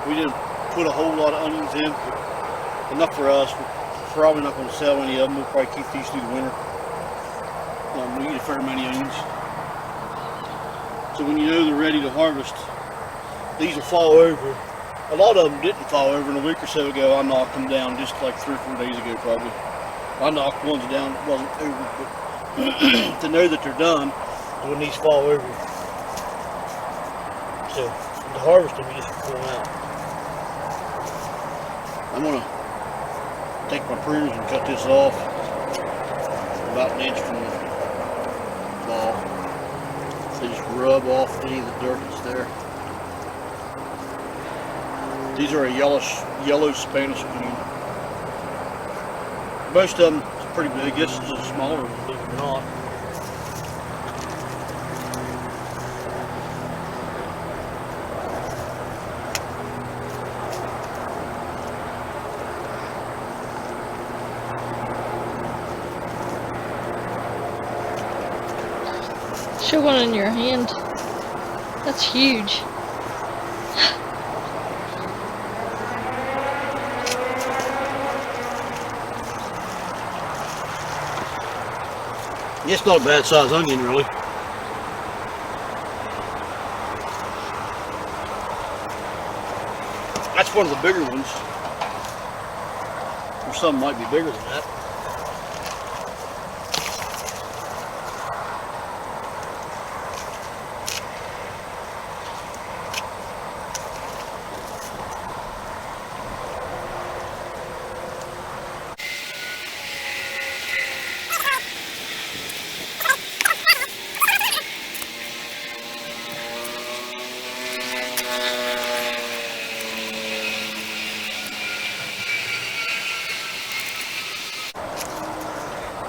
We didn't put a whole lot of onions in, but enough for us. We're probably not going to sell any of them. We'll probably keep these through the winter. We eat a fair many onions. So when you know they're ready to harvest, these will fall over. A lot of them didn't fall over. In a week or so ago, I knocked them down just like 3 or 4 days ago probably. I knocked ones down that wasn't over, but to know that they're done when these fall over. So to harvest them, you just pull them out. I'm going to take my pruners and cut this off about an inch from the ball. They just rub off any of the dirt that's there. These are a yellow Spanish onion. Most of them are pretty big. This is a smaller one, believe it or not. Show one in your hand. That's huge. It's not a bad size onion, really. That's one of the bigger ones. Or some might be bigger than that.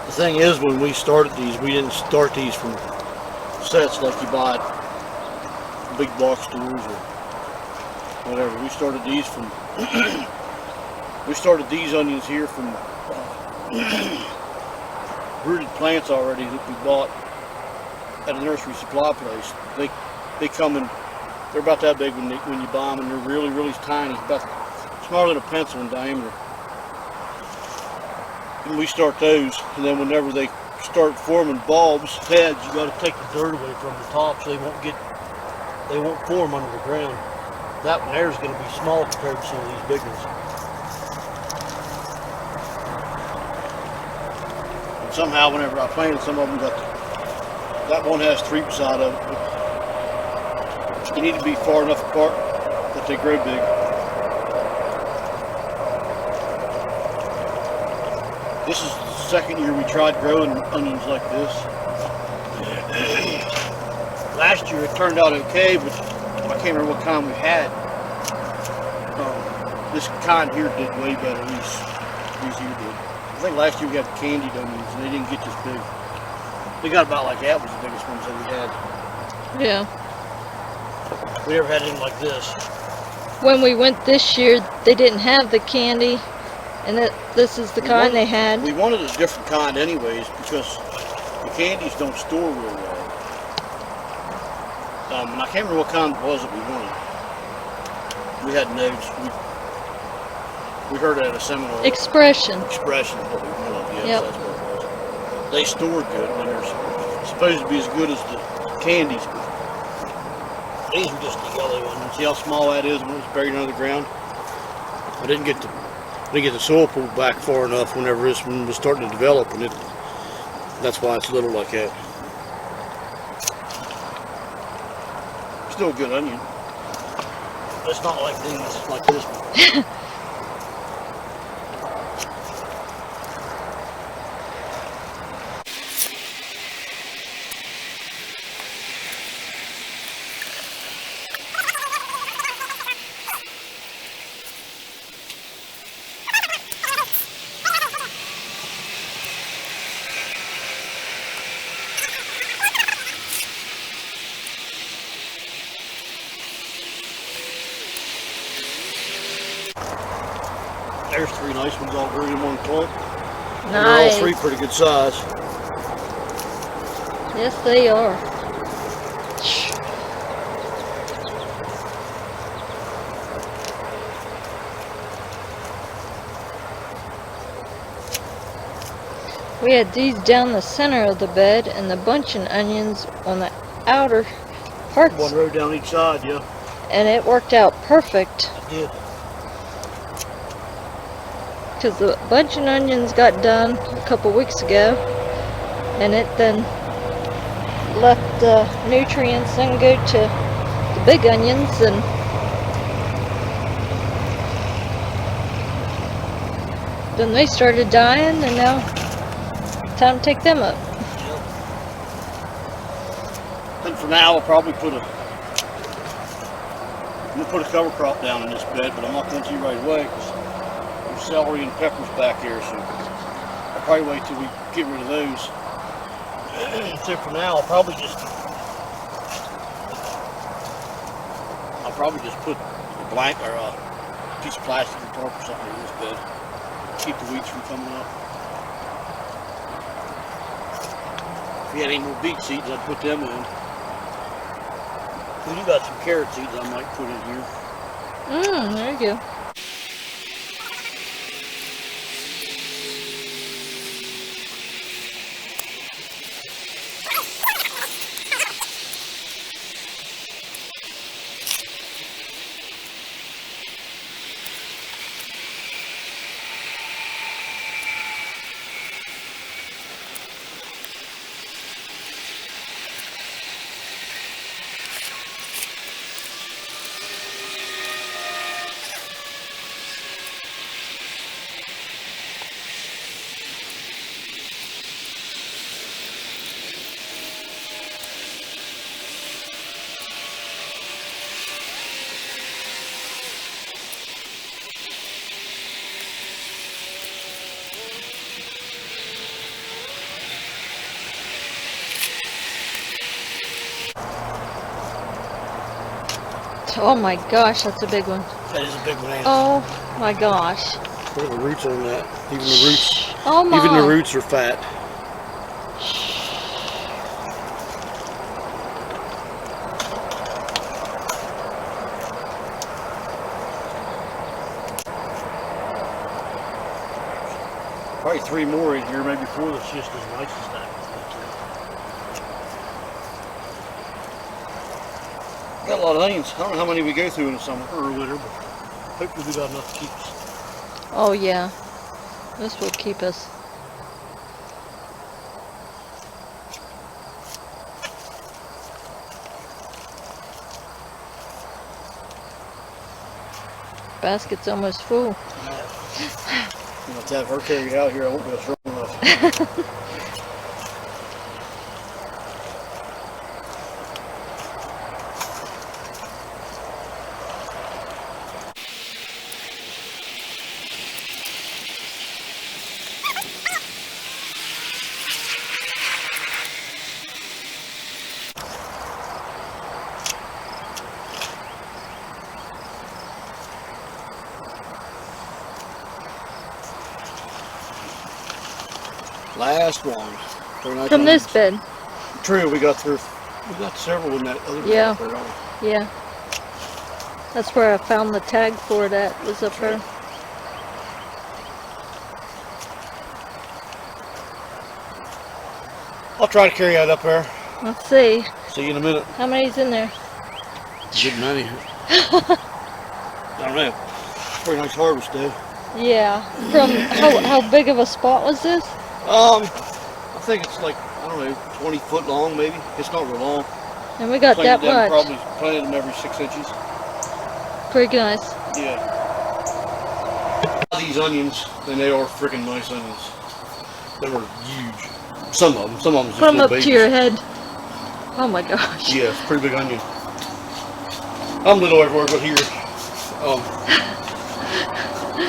The thing is, when we started these, we didn't start these from sets like you buy at big box stores or whatever. We started these from we started these onions here from rooted plants already that we bought at a nursery supply place. They come in, they're about that big when you buy them, and they're really tiny, about smaller than a pencil in diameter. And we start those, and then whenever they start forming bulbs, heads, you got to take the dirt away from the top so they won't form under the ground. That one there is going to be small compared to some of these big ones. And somehow, whenever I planted, some of them that one has 3 beside of it, but they need to be far enough apart that they grow big. This is the second year we tried growing onions like this. Last year it turned out okay, but I can't remember what kind we had. This kind here did way better, these here did. I think last year we had candied onions and they didn't get this big. They got about like that was the biggest ones that we had. Yeah. We never had anything like this. When we went this year, they didn't have the candy. And this is the kind they had. We wanted a different kind anyways, because the candies don't store real well. And I can't remember what kind it was that we wanted. We had notes. We heard it at a seminar. Expression. Expression is what we wanted. Yes, yep. That's what it was. They stored good, and they're supposed to be as good as the candies. But these are just the yellow ones. See how small that is when it was buried under the ground? I didn't get the soil pulled back far enough whenever this one was starting to develop, and that's why it's little like that. Still a good onion. It's not like these, it's like this one. There's 3 nice ones all grew in one clump. Nice. And they're all 3 pretty good size. Yes, they are. We had these down the center of the bed and the bunching onions on the outer parts. One row down each side, yeah. And it worked out perfect. It did. Because the bunching onions got done a couple weeks ago. And it then left the nutrients and go to the big onions, and then they started dying, and now time to take them up. Yep. And for now, I'll probably I'm gonna put a cover crop down in this bed, but I'm not going to right away because there's celery and peppers back here, so I'll probably wait till we get rid of those. So for now, I'll probably just put a blank or a piece of plastic or tarp or something in this bed. Keep the weeds from coming up. If we had any more beet seeds, I'd put them in. We do got some carrot seeds I might put in here. There you go. Oh my gosh, that's a big one. That is a big one. Oh my gosh. Look at the roots on that. Even the roots. Oh my. Even the roots are fat. Probably 3 more in here, maybe 4 that's just as nice as that. Got a lot of onions. I don't know how many we go through in the summer or winter, but hopefully we got enough to keep us. Oh yeah. This will keep us. Basket's almost full. You know, to have her carry it out here, I won't be strong enough. Last one. From this bed. True, we got several in that other bed. Yeah. Yeah. That's where I found the tag for that, was up there. I'll try to carry that up there. Let's see. See you in a minute. How many's in there? Good many. I don't know. Pretty nice harvest though. Yeah. From how big of a spot was this? I think it's like, I don't know, 20 foot long maybe. It's not real long. And we got that much. Probably planted them every 6 inches. Pretty nice. Yeah. These onions, and they are freaking nice onions. They were huge. Some of them just put them up babies. to your head. Oh my gosh. Yeah, it's a pretty big onion. I'm a little everywhere but here.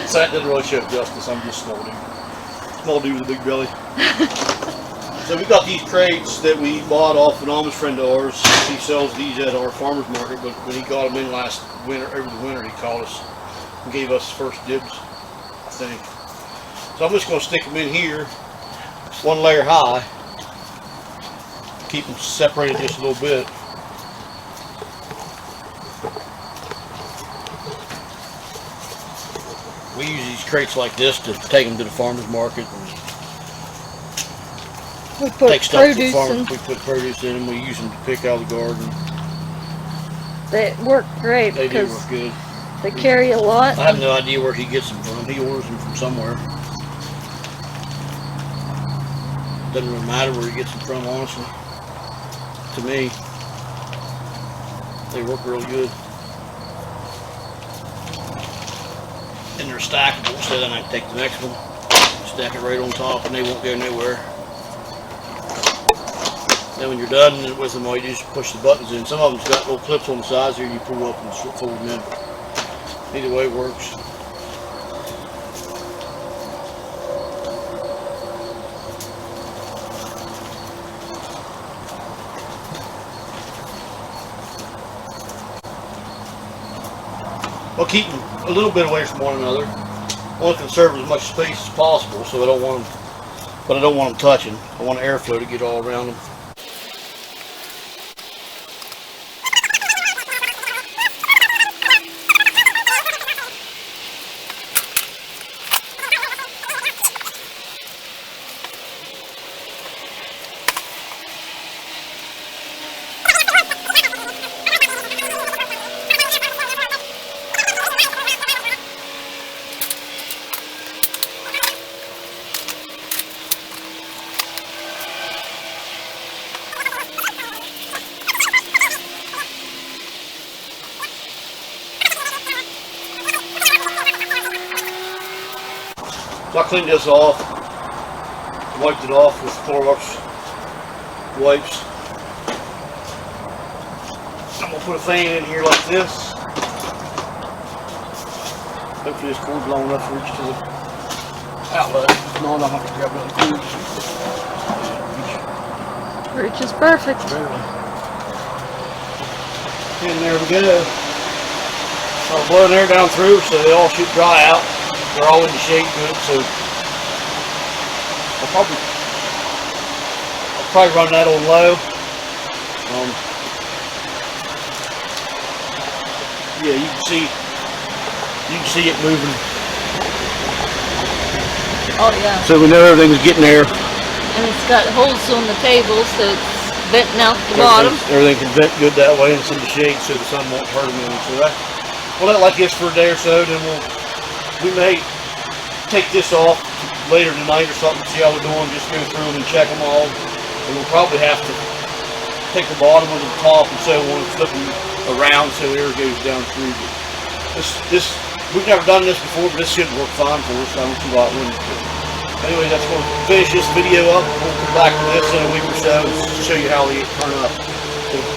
So that doesn't really show justice. I'm just small dude. Small dude with a big belly. So we got these crates that we bought off an Amish friend of ours. He sells these at our farmer's market, but when he got them in last winter, over the winter, he called us and gave us first dibs, I think. So I'm just going to stick them in here, 1 layer high, keep them separated just a little bit. We use these crates like this to take them to the farmer's market and We put take stuff to the produce farm. in. We put produce in them. We use them to pick out of the garden. They work great They do because work good. they carry a lot. I have no idea where he gets them from. He orders them from somewhere. Doesn't really matter where he gets them from, honestly. To me, they work real good. And they're stackable, so then I can take the next one, stack it right on top, and they won't go nowhere. Then when you're done with them, all you do is push the buttons in. Some of them's got little clips on the sides here, you pull up and fold them in. Either way it works. Well, keep them a little bit away from one another. I want to conserve as much space as possible, so I don't want them, but I don't want them touching. I want airflow to get all around them. So I cleaned this off, wiped it off with Clorox wipes. I'm going to put a fan in here like this. Hopefully this cord's long enough to reach to the outlet. If not, I'll have to grab another cord. Reach is perfect. And there we go. I'll blow the air down through so they all should dry out. They're all in the shade good, so I'll probably run that on low. Yeah, you can see it moving. Oh yeah. So we know everything's getting there. And it's got holes on the table, so it's venting out the bottom. Everything can vent good that way, and it's in the shade, so the sun won't hurt them any. So we'll let it like this for a day or so, then we may take this off later tonight or something, see how we're doing, just go through them and check them all. And we'll probably have to take the bottom of the top and so on and flip them around so air goes down through. This we've never done this before, but this should work fine for us. I don't see why it wouldn't. Anyway, that's going to finish this video up. We'll come back to this in a week or so and show you how they turn up. So,